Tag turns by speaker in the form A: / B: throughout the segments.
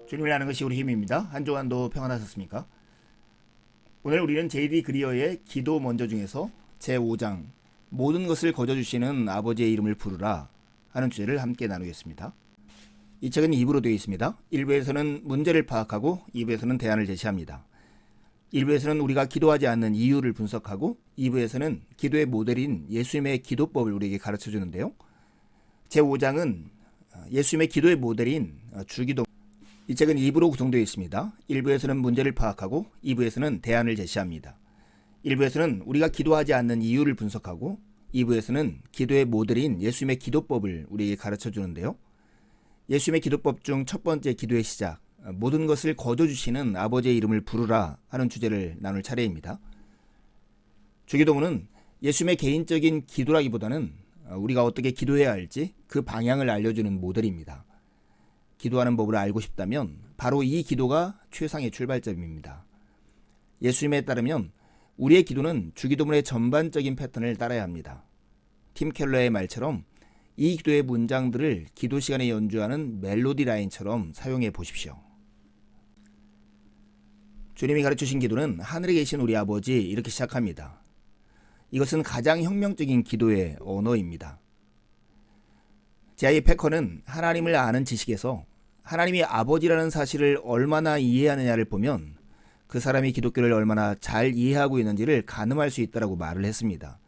A: 주님을 아는 것이 우리 힘입니다. 한 주간도 평안하셨습니까? 오늘 우리는 J.D. 그리어의 기도 먼저 중에서 제5장 모든 것을 거저주시는 아버지의 이름을 부르라 하는 주제를 함께 나누겠습니다. 이 책은 2부로 되어 있습니다. 1부에서는 문제를 파악하고 2부에서는 대안을 제시합니다. 1부에서는 우리가 기도하지 않는 이유를 분석하고 2부에서는 기도의 모델인 예수님의 기도법을 우리에게 가르쳐 주는데요. 제5장은 예수님의 기도의 모델인 주기도. 이 책은 2부로 구성되어 있습니다. 1부에서는 문제를 파악하고 2부에서는 대안을 제시합니다. 1부에서는 우리가 기도하지 않는 이유를 분석하고 2부에서는 기도의 모델인 예수님의 기도법을 우리에게 가르쳐 주는데요. 예수님의 기도법 중 첫 번째 기도의 시작, 모든 것을 거저주시는 아버지의 이름을 부르라 하는 주제를 나눌 차례입니다. 주기도문은 예수님의 개인적인 기도라기보다는 우리가 어떻게 기도해야 할지 그 방향을 알려주는 모델입니다. 기도하는 법을 알고 싶다면 바로 이 기도가 최상의 출발점입니다. 예수님에 따르면 우리의 기도는 주기도문의 전반적인 패턴을 따라야 합니다. 팀 켈러의 말처럼 이 기도의 문장들을 기도 시간에 연주하는 멜로디 라인처럼 사용해 보십시오. 주님이 가르치신 기도는 하늘에 계신 우리 아버지 이렇게 시작합니다. 이것은 가장 혁명적인 기도의 언어입니다. 제아이 패커는 하나님을 아는 지식에서 하나님이 아버지라는 사실을 얼마나 이해하느냐를 보면 그 사람이 기독교를 얼마나 잘 이해하고 있는지를 가늠할 수 있다고 말을 했습니다.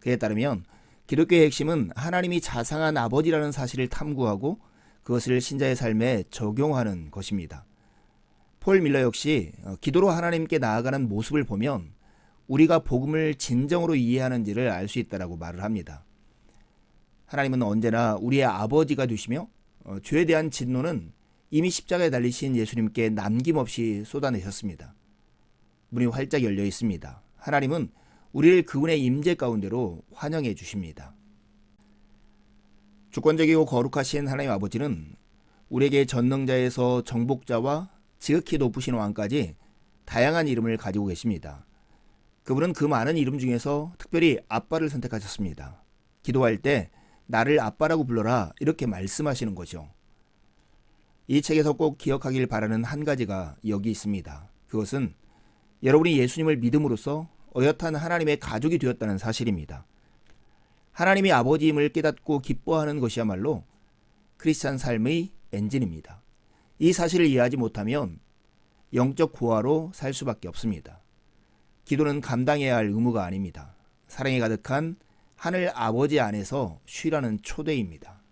A: 그에 따르면 기독교의 핵심은 하나님이 자상한 아버지라는 사실을 탐구하고 그것을 신자의 삶에 적용하는 것입니다. 폴 밀러 역시 기도로 하나님께 나아가는 모습을 보면 우리가 복음을 진정으로 이해하는지를 알 수 있다고 말을 합니다. 하나님은 언제나 우리의 아버지가 되시며 죄에 대한 진노는 이미 십자가에 달리신 예수님께 남김없이 쏟아내셨습니다. 문이 활짝 열려 있습니다. 하나님은 우리를 그분의 임재 가운데로 환영해 주십니다. 주권적이고 거룩하신 하나님 아버지는 우리에게 전능자에서 정복자와 지극히 높으신 왕까지 다양한 이름을 가지고 계십니다. 그분은 그 많은 이름 중에서 특별히 아빠를 선택하셨습니다. 기도할 때 나를 아빠라고 불러라 이렇게 말씀하시는 거죠. 이 책에서 꼭 기억하길 바라는 한 가지가 여기 있습니다. 그것은 여러분이 예수님을 믿음으로써 어엿한 하나님의 가족이 되었다는 사실입니다. 하나님이 아버지임을 깨닫고 기뻐하는 것이야말로 크리스찬 삶의 엔진입니다. 이 사실을 이해하지 못하면 영적 고아로 살 수밖에 없습니다. 기도는 감당해야 할 의무가 아닙니다. 사랑이 가득한 하늘 아버지 안에서 쉬라는 초대입니다.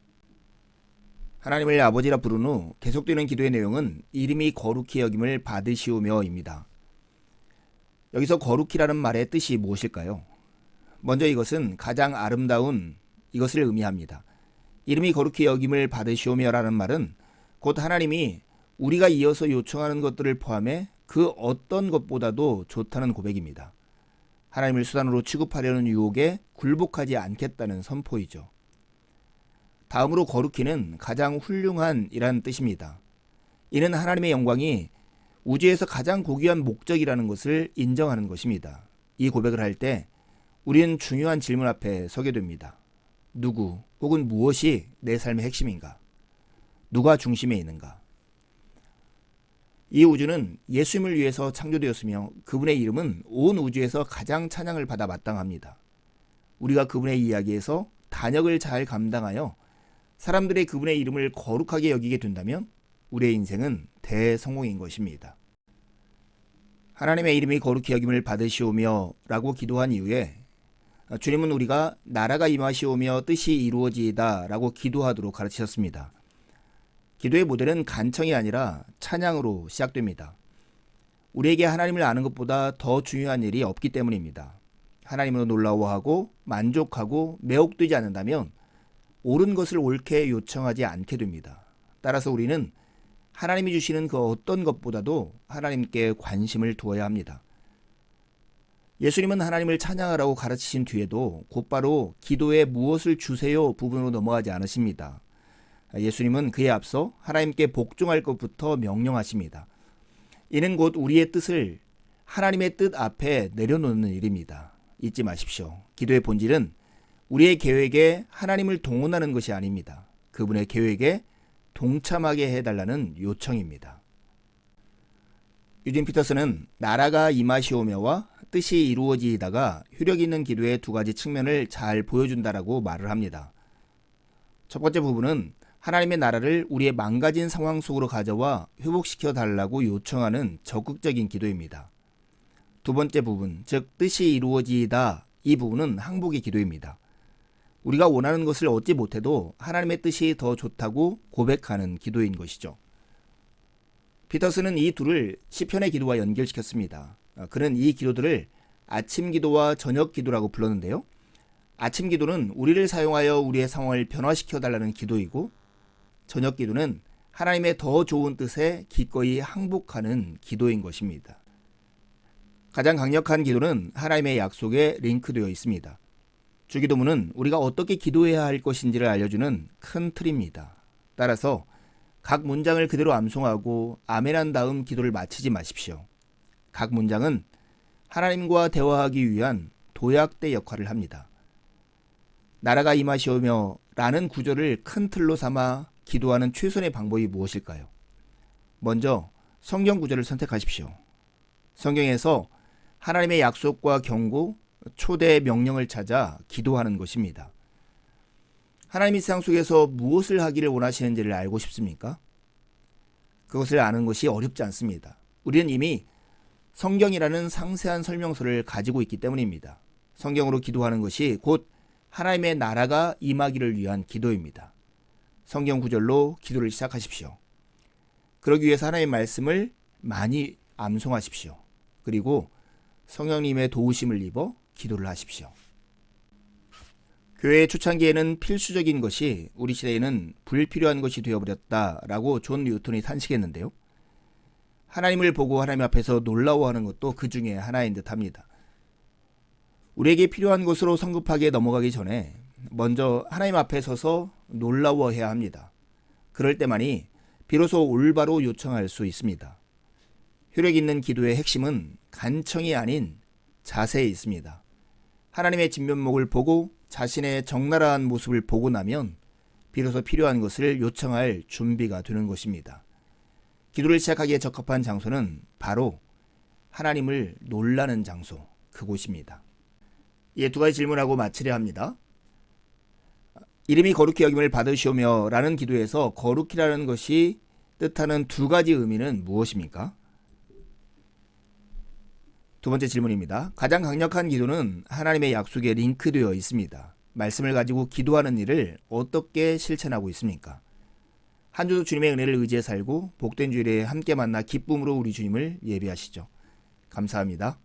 A: 하나님을 아버지라 부른 후 계속되는 기도의 내용은 이름이 거룩히 여김을 받으시오며입니다. 여기서 거룩히라는 말의 뜻이 무엇일까요? 먼저 이것은 가장 아름다운 이것을 의미합니다. 이름이 거룩히 여김을 받으시오며라는 말은 곧 하나님이 우리가 이어서 요청하는 것들을 포함해 그 어떤 것보다도 좋다는 고백입니다. 하나님을 수단으로 취급하려는 유혹에 굴복하지 않겠다는 선포이죠. 다음으로 거룩히는 가장 훌륭한 이라는 뜻입니다. 이는 하나님의 영광이 우주에서 가장 고귀한 목적이라는 것을 인정하는 것입니다. 이 고백을 할 때 우리는 중요한 질문 앞에 서게 됩니다. 누구 혹은 무엇이 내 삶의 핵심인가? 누가 중심에 있는가? 이 우주는 예수님을 위해서 창조되었으며 그분의 이름은 온 우주에서 가장 찬양을 받아 마땅합니다. 우리가 그분의 이야기에서 단역을 잘 감당하여 사람들의 그분의 이름을 거룩하게 여기게 된다면 우리의 인생은 대성공인 것입니다. 하나님의 이름이 거룩히 여김을 받으시오며 라고 기도한 이후에 주님은 우리가 나라가 임하시오며 뜻이 이루어지이다 라고 기도하도록 가르치셨습니다. 기도의 모델은 간청이 아니라 찬양으로 시작됩니다. 우리에게 하나님을 아는 것보다 더 중요한 일이 없기 때문입니다. 하나님으로 놀라워하고 만족하고 매혹되지 않는다면 옳은 것을 옳게 요청하지 않게 됩니다. 따라서 우리는 하나님이 주시는 그 어떤 것보다도 하나님께 관심을 두어야 합니다. 예수님은 하나님을 찬양하라고 가르치신 뒤에도 곧바로 기도에 무엇을 주세요 부분으로 넘어가지 않으십니다. 예수님은 그에 앞서 하나님께 복종할 것부터 명령하십니다. 이는 곧 우리의 뜻을 하나님의 뜻 앞에 내려놓는 일입니다. 잊지 마십시오. 기도의 본질은 우리의 계획에 하나님을 동원하는 것이 아닙니다. 그분의 계획에 동참하게 해달라는 요청입니다. 유진 피터슨은 나라가 임하시오며와 뜻이 이루어지다가 효력 있는 기도의 두 가지 측면을 잘 보여준다라고 말을 합니다. 첫 번째 부분은 하나님의 나라를 우리의 망가진 상황 속으로 가져와 회복시켜 달라고 요청하는 적극적인 기도입니다. 두 번째 부분, 즉 뜻이 이루어지이다, 이 부분은 항복의 기도입니다. 우리가 원하는 것을 얻지 못해도 하나님의 뜻이 더 좋다고 고백하는 기도인 것이죠. 피터슨은 이 둘을 시편의 기도와 연결시켰습니다. 그는 이 기도들을 아침 기도와 저녁 기도라고 불렀는데요. 아침 기도는 우리를 사용하여 우리의 상황을 변화시켜 달라는 기도이고, 저녁 기도는 하나님의 더 좋은 뜻에 기꺼이 항복하는 기도인 것입니다. 가장 강력한 기도는 하나님의 약속에 링크되어 있습니다. 주기도문은 우리가 어떻게 기도해야 할 것인지를 알려주는 큰 틀입니다. 따라서 각 문장을 그대로 암송하고 아멘한 다음 기도를 마치지 마십시오. 각 문장은 하나님과 대화하기 위한 도약대 역할을 합니다. 나라가 임하시오며 라는 구절을 큰 틀로 삼아 기도하는 최선의 방법이 무엇일까요? 먼저 성경 구절을 선택하십시오. 성경에서 하나님의 약속과 경고, 초대 명령을 찾아 기도하는 것입니다. 하나님이 세상 속에서 무엇을 하기를 원하시는지를 알고 싶습니까? 그것을 아는 것이 어렵지 않습니다. 우리는 이미 성경이라는 상세한 설명서를 가지고 있기 때문입니다. 성경으로 기도하는 것이 곧 하나님의 나라가 임하기를 위한 기도입니다. 성경 구절로 기도를 시작하십시오. 그러기 위해서 하나님의 말씀을 많이 암송하십시오. 그리고 성령님의 도우심을 입어 기도를 하십시오. 교회의 초창기에는 필수적인 것이 우리 시대에는 불필요한 것이 되어버렸다라고 존 뉴턴이 탄식했는데요. 하나님을 보고 하나님 앞에서 놀라워하는 것도 그 중에 하나인 듯합니다. 우리에게 필요한 것으로 성급하게 넘어가기 전에 먼저 하나님 앞에 서서 놀라워해야 합니다. 그럴 때만이 비로소 올바로 요청할 수 있습니다. 효력 있는 기도의 핵심은 간청이 아닌 자세에 있습니다. 하나님의 진면목을 보고 자신의 적나라한 모습을 보고 나면 비로소 필요한 것을 요청할 준비가 되는 것입니다. 기도를 시작하기에 적합한 장소는 바로 하나님을 놀라는 장소, 그곳입니다. 이에 두 가지 질문하고 마치려 합니다. 이름이 거룩히 여김을 받으시오며 라는 기도에서 거룩히라는 것이 뜻하는 두 가지 의미는 무엇입니까? 두 번째 질문입니다. 가장 강력한 기도는 하나님의 약속에 링크되어 있습니다. 말씀을 가지고 기도하는 일을 어떻게 실천하고 있습니까? 한 주도 주님의 은혜를 의지해 살고 복된 주일에 함께 만나 기쁨으로 우리 주님을 예배하시죠. 감사합니다.